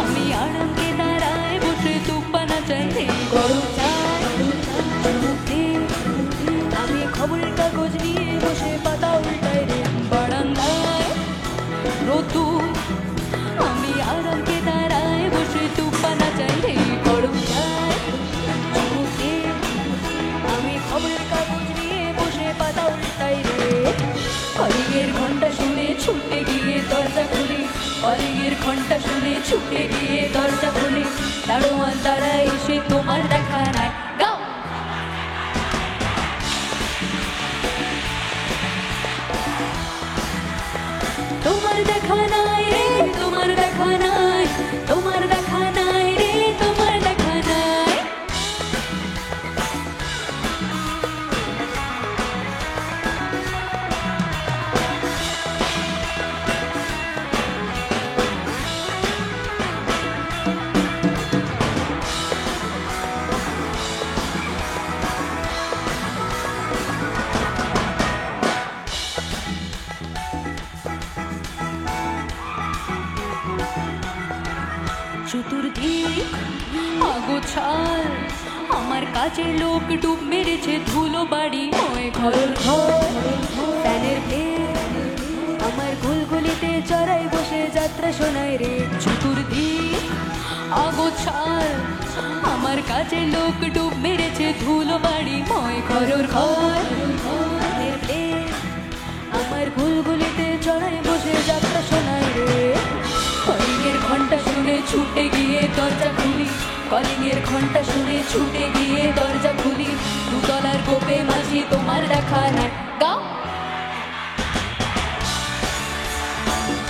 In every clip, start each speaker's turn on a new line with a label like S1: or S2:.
S1: আমি আরামকে দাঁড়ায় বসে তুপানা চাই গরম চাই আমি খবরের কাগজ নিয়ে বসে পাতা উল্টাই রে বারান্দায় রোদুর আমি আরামকে দাঁড়ায় বসে তুপানা চাই রে গরম চাই আমি খবরের কাগজ নিয়ে বসে পাতা উল্টাই রে কলিংয়ের ঘন্টা শুনে ছুটে গিয়ে দরজা খুলি কলিংয়ের ঘন্টা শুনে ছুটে গিয়ে দরজা খুলি দারোয়ান তারা এসে তোমার দেখা নাই গাও তোমার দেখা নাই রে তোমার দেখা নাই তোমার দেখা নাই রে তোমার দেখা নাই চতুর্দিক আগোছাল আমার কাছে লোক ডুব মেরেছে ধুলো বাড়ি ওই ঘর ফ্যানের আমার গুলগুলিতে চড়াই বসে যাত্রা শোনায় রে চতুর্দিক আগোছাল আমার কাছে লোক ডুব মেরেছে ধুলো বাড়ি ওই ঘর আমার গুলগুলিতে চড়াই বসে যাত্রা শোনায় রে কলিংয়ের ঘন্টা শুনে ছুটে গিয়ে দরজা খুলি কলিংয়ের ঘন্টা শুনে ছুটে গিয়ে দরজা খুলি দুতলার গোপে মাঝি তোমার দেখা নাই গাও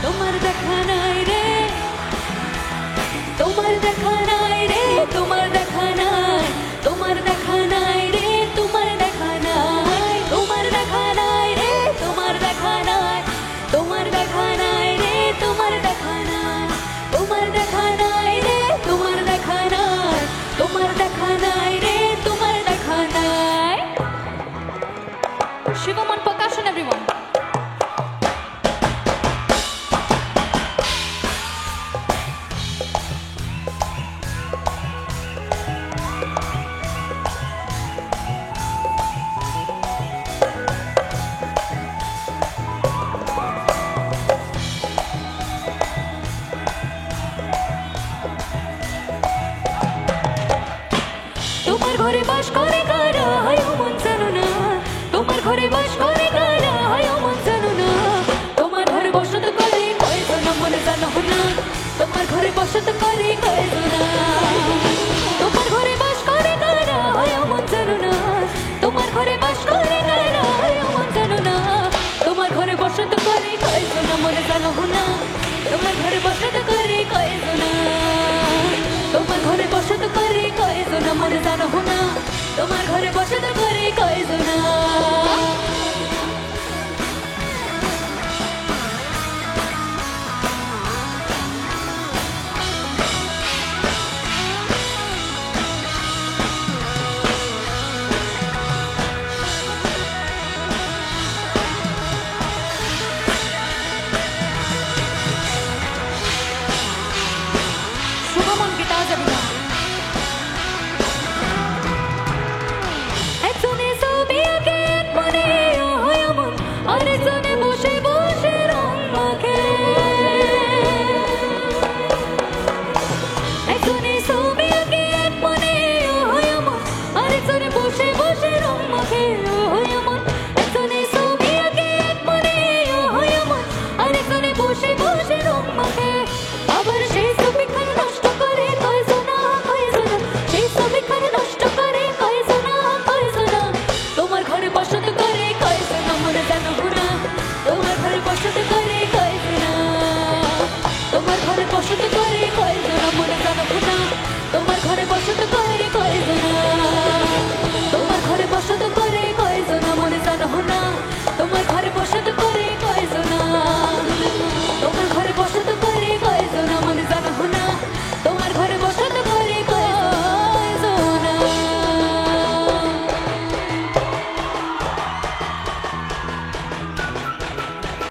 S1: তোমার দেখা নাই রে তোমার দেখা নাই রে তোমার দেখা নাই তোমার দেখা নাই রে তোমার দেখা নাই তোমার দেখা নাই রে তোমার দেখা নাই তোমার দেখা নাই রে তোমার দেখা নাই তোমার দেখা নাই রে তোমার দেখা নাই তোমার দেখা নাই রে তোমার দেখা নাই Shivam on percussion everyone তোমার ঘরে বাস করে কারা হয় মন জানো না তোমার ঘরে বাস করে কারা হয় মন জানো না তোমার ঘরে বসত করে কয়তো না মনে জানো না তোমার ঘরে বসত করে কয়তো না তোমার ঘরে বাস করে কারা হয় মন জানো না তোমার ঘরে